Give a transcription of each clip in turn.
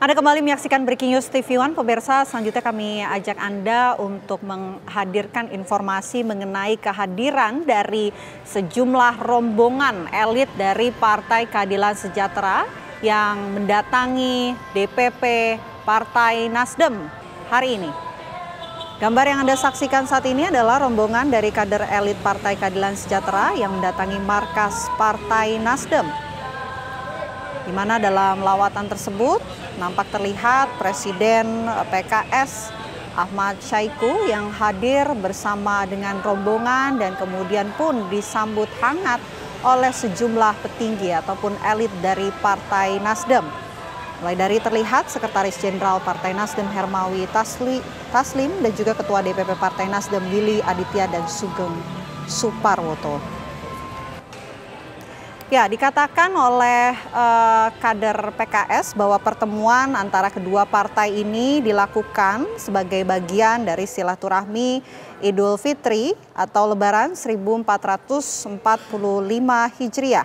Anda kembali menyaksikan Breaking News TV One, pemirsa. Selanjutnya kami ajak Anda untuk menghadirkan informasi mengenai kehadiran dari sejumlah rombongan elit dari Partai Keadilan Sejahtera yang mendatangi DPP Partai Nasdem hari ini. Gambar yang Anda saksikan saat ini adalah rombongan dari kader elit Partai Keadilan Sejahtera yang mendatangi markas Partai Nasdem, di mana dalam lawatan tersebut nampak terlihat Presiden PKS Ahmad Saiku yang hadir bersama dengan rombongan dan kemudian pun disambut hangat oleh sejumlah petinggi ataupun elit dari Partai Nasdem. Mulai dari terlihat Sekretaris Jenderal Partai Nasdem Hermawi Taslim dan juga Ketua DPP Partai Nasdem Willy Aditya dan Sugeng Suparwoto. Ya, dikatakan oleh kader PKS bahwa pertemuan antara kedua partai ini dilakukan sebagai bagian dari silaturahmi Idul Fitri atau Lebaran 1445 Hijriah,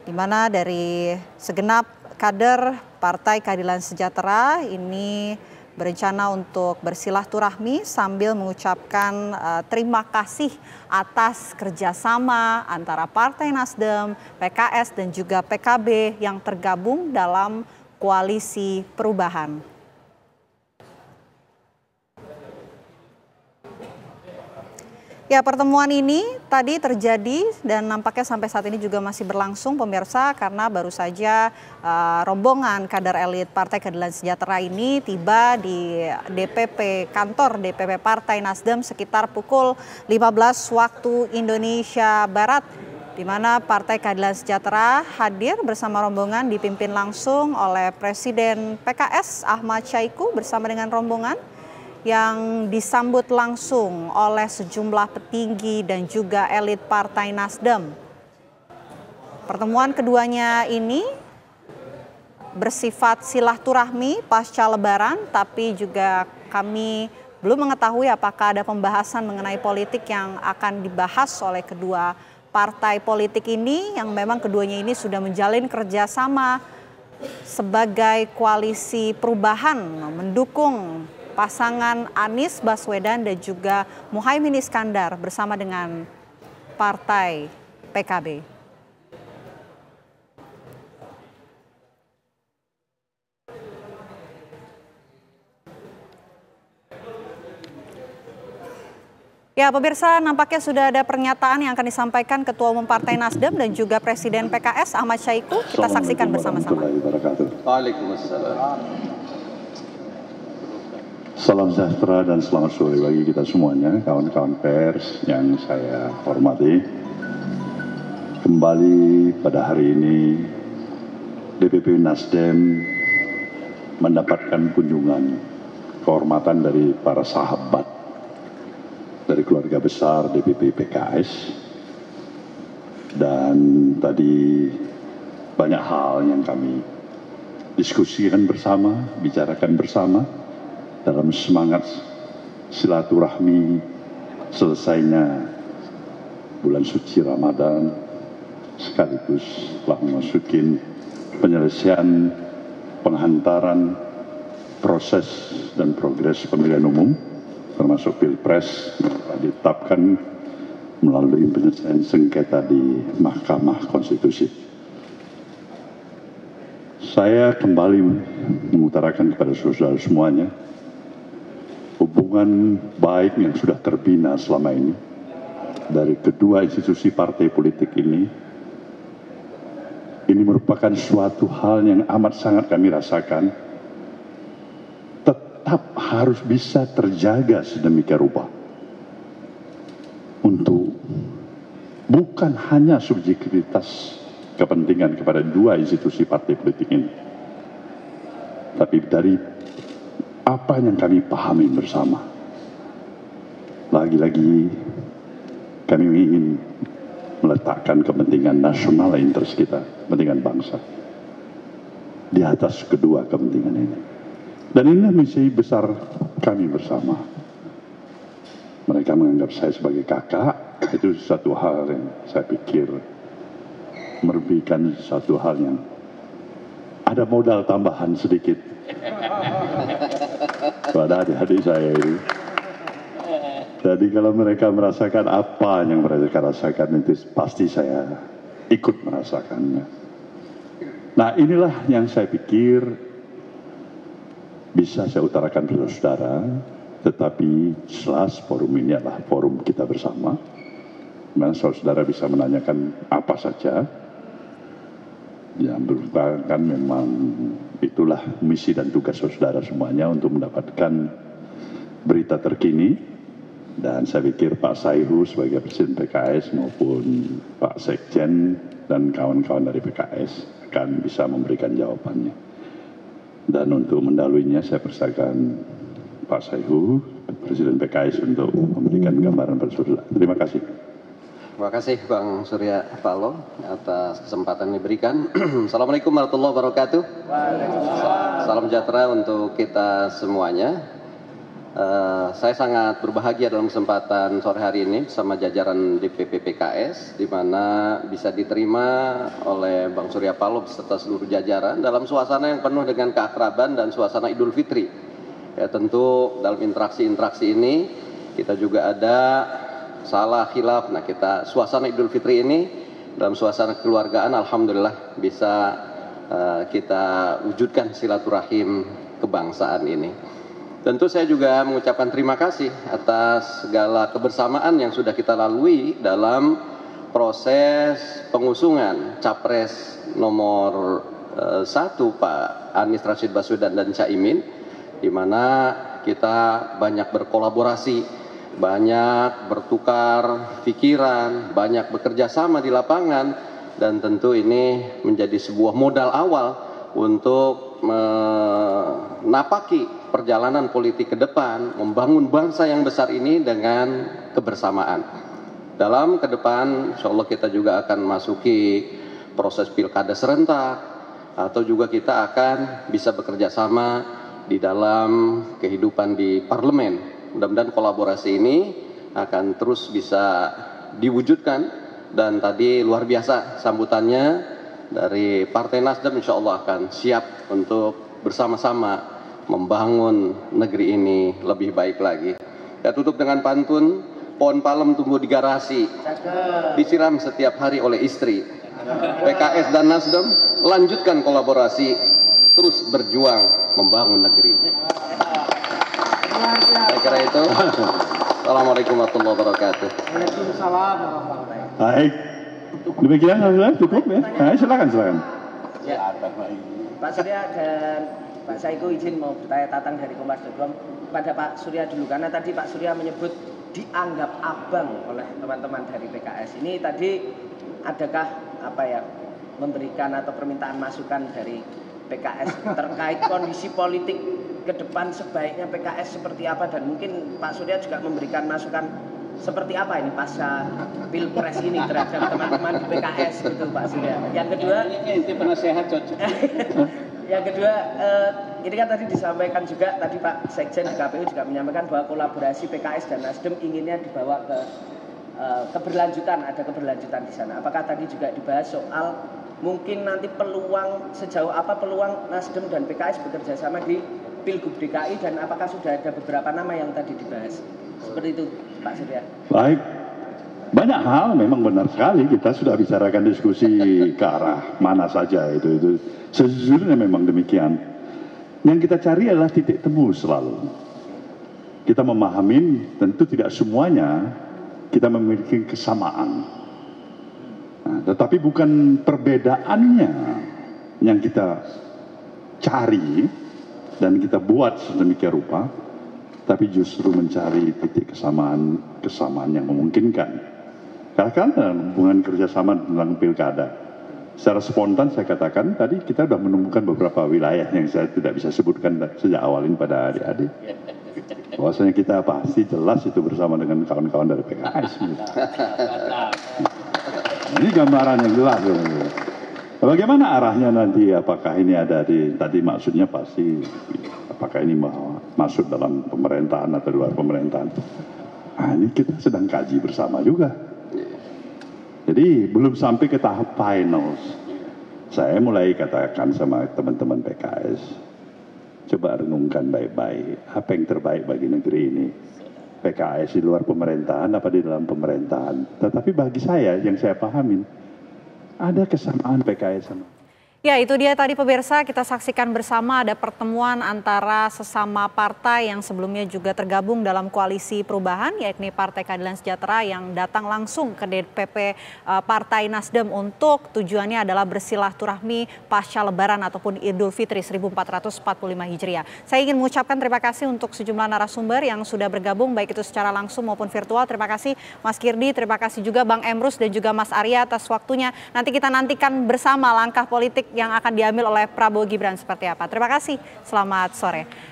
di mana dari segenap kader Partai Keadilan Sejahtera ini berencana untuk bersilaturahmi sambil mengucapkan terima kasih atas kerjasama antara Partai Nasdem, PKS dan juga PKB yang tergabung dalam koalisi perubahan. Ya, pertemuan ini tadi terjadi dan nampaknya sampai saat ini juga masih berlangsung, pemirsa, karena baru saja rombongan kader elit Partai Keadilan Sejahtera ini tiba di kantor DPP Partai Nasdem sekitar pukul 15 waktu Indonesia Barat, di mana Partai Keadilan Sejahtera hadir bersama rombongan dipimpin langsung oleh Presiden PKS Ahmad Saiku bersama dengan rombongan yang disambut langsung oleh sejumlah petinggi dan juga elit Partai Nasdem. Pertemuan keduanya ini bersifat silaturahmi pasca Lebaran, tapi juga kami belum mengetahui apakah ada pembahasan mengenai politik yang akan dibahas oleh kedua partai politik ini, yang memang keduanya ini sudah menjalin kerjasama sebagai koalisi perubahan mendukung pasangan Anies Baswedan dan juga Muhaimin Iskandar bersama dengan Partai PKB. Ya, pemirsa, nampaknya sudah ada pernyataan yang akan disampaikan Ketua Umum Partai Nasdem dan juga Presiden PKS Ahmad Saiku. Kita saksikan bersama-sama. Waalaikumsalam. Salam sejahtera dan selamat sore bagi kita semuanya, kawan-kawan pers yang saya hormati. Kembali pada hari ini, DPP Nasdem mendapatkan kunjungan kehormatan dari para sahabat dari keluarga besar DPP PKS. Dan tadi banyak hal yang kami diskusikan bersama, bicarakan bersama, dalam semangat silaturahmi selesainya bulan suci Ramadan, sekaligus telah memasuki penyelesaian penghantaran proses dan progres pemilihan umum, termasuk Pilpres yang ditetapkan melalui penyelesaian sengketa di Mahkamah Konstitusi. Saya kembali mengutarakan kepada saudara semuanya, hubungan baik yang sudah terbina selama ini dari kedua institusi partai politik ini merupakan suatu hal yang amat sangat kami rasakan tetap harus bisa terjaga sedemikian rupa untuk bukan hanya subjektivitas kepentingan kepada dua institusi partai politik ini, tapi dari apa yang kami pahami bersama. Lagi-lagi kami ingin meletakkan kepentingan nasional interest kita, kepentingan bangsa, di atas kedua kepentingan ini. Dan ini misi besar kami bersama. Mereka menganggap saya sebagai kakak, itu satu hal yang saya pikir merupakan satu hal yang ada modal tambahan sedikit pada adik-adik saya ini. Jadi kalau mereka merasakan apa yang mereka rasakan, itu pasti saya ikut merasakannya. Nah, inilah yang saya pikir bisa saya utarakan kepada saudara, tetapi jelas forum ini adalah forum kita bersama. Dimana saudara bisa menanyakan apa saja. Yang merupakan memang itulah misi dan tugas saudara semuanya untuk mendapatkan berita terkini. Dan saya pikir Pak Saihu sebagai Presiden PKS maupun Pak Sekjen dan kawan-kawan dari PKS akan bisa memberikan jawabannya. Dan untuk mendahulunya saya persilakan Pak Saihu, Presiden PKS, untuk memberikan gambaran pada saudara. Terima kasih. Terima kasih Bang Surya Paloh atas kesempatan yang diberikan. Assalamualaikum warahmatullahi wabarakatuh. Salam sejahtera untuk kita semuanya. Saya sangat berbahagia dalam kesempatan sore hari ini bersama jajaran DPP PKS, di mana bisa diterima oleh Bang Surya Paloh beserta seluruh jajaran dalam suasana yang penuh dengan keakraban dan suasana Idul Fitri. Ya, tentu dalam interaksi-interaksi ini kita juga ada salah khilaf. Nah, kita suasana Idul Fitri ini dalam suasana keluargaan, alhamdulillah bisa kita wujudkan silaturahim kebangsaan ini. Tentu saya juga mengucapkan terima kasih atas segala kebersamaan yang sudah kita lalui dalam proses pengusungan Capres nomor 1 Pak Anies Rashid Baswedan dan Caimin, di mana kita banyak berkolaborasi, banyak bertukar pikiran, banyak bekerja sama di lapangan, dan tentu ini menjadi sebuah modal awal untuk menapaki perjalanan politik ke depan, membangun bangsa yang besar ini dengan kebersamaan. Dalam ke depan, insya Allah kita juga akan masuki proses pilkada serentak, atau juga kita akan bisa bekerja sama di dalam kehidupan di parlemen. Mudah-mudahan kolaborasi ini akan terus bisa diwujudkan, dan tadi luar biasa sambutannya dari Partai Nasdem, insya Allah akan siap untuk bersama-sama membangun negeri ini lebih baik lagi. Saya tutup dengan pantun, pohon palem tumbuh di garasi, disiram setiap hari oleh istri. PKS dan Nasdem lanjutkan kolaborasi, terus berjuang membangun negeri. Saya kira itu. Assalamualaikum warahmatullahi wabarakatuh. Waalaikumsalam warahmatullahi wabarakatuh. Baik, demikian cukup ya. Nah, silakan. Ya, Pak Surya dan Pak Saiku izin mau bertanya tatang dari Kompas.com pada Pak Surya dulu, karena tadi Pak Surya menyebut dianggap abang oleh teman-teman dari PKS. Ini tadi adakah memberikan atau permintaan masukan dari PKS terkait kondisi politik ke depan, sebaiknya PKS seperti apa, dan mungkin Pak Surya juga memberikan masukan seperti apa ini pasca Pilpres ini terhadap teman-teman di PKS gitu Pak Surya. Yang kedua, ini penasehat cocok. Yang kedua, ini kan tadi disampaikan juga, tadi Pak Sekjen di KPU juga menyampaikan bahwa kolaborasi PKS dan Nasdem inginnya dibawa ke keberlanjutan, ada keberlanjutan di sana. Apakah tadi juga dibahas soal mungkin nanti peluang, sejauh apa peluang Nasdem dan PKS bekerja sama di Pilgub DKI, dan apakah sudah ada beberapa nama yang tadi dibahas? Seperti itu Pak Surya. Baik, banyak hal memang benar sekali kita sudah bicarakan diskusi ke arah mana saja itu. Sejujurnya memang demikian. Yang kita cari adalah titik temu selalu. Kita memahami tentu tidak semuanya kita memiliki kesamaan. Nah, tetapi bukan perbedaannya yang kita cari dan kita buat sedemikian rupa, tapi justru mencari titik kesamaan yang memungkinkan. Karena dalam hubungan kerjasama tentang pilkada, secara spontan saya katakan tadi kita sudah menemukan beberapa wilayah yang saya tidak bisa sebutkan sejak awal ini pada adik-adik. Bahwasanya kita pasti jelas itu bersama dengan kawan-kawan dari PKS. Ini gambaran yang jelas. Bagaimana arahnya nanti? Apakah ini ada di tadi maksudnya pasti apakah ini masuk dalam pemerintahan atau luar pemerintahan? Nah, ini kita sedang kaji bersama juga. Jadi belum sampai ke tahap final. Saya mulai katakan sama teman-teman PKS, coba renungkan baik-baik, apa yang terbaik bagi negeri ini. PKS di luar pemerintahan apa di dalam pemerintahan. Tetapi bagi saya, yang saya pahamin, ada kesamaan PKS sama. Ya, itu dia tadi pemirsa, kita saksikan bersama ada pertemuan antara sesama partai yang sebelumnya juga tergabung dalam koalisi perubahan, yakni Partai Keadilan Sejahtera yang datang langsung ke DPP Partai Nasdem untuk tujuannya adalah bersilaturahmi pasca Lebaran ataupun Idul Fitri 1445 Hijriah. Saya ingin mengucapkan terima kasih untuk sejumlah narasumber yang sudah bergabung, baik itu secara langsung maupun virtual. Terima kasih Mas Kirdi, terima kasih juga Bang Emrus dan juga Mas Arya atas waktunya. Nanti kita nantikan bersama langkah politik yang akan diambil oleh Prabowo Gibran seperti apa. Terima kasih, selamat sore.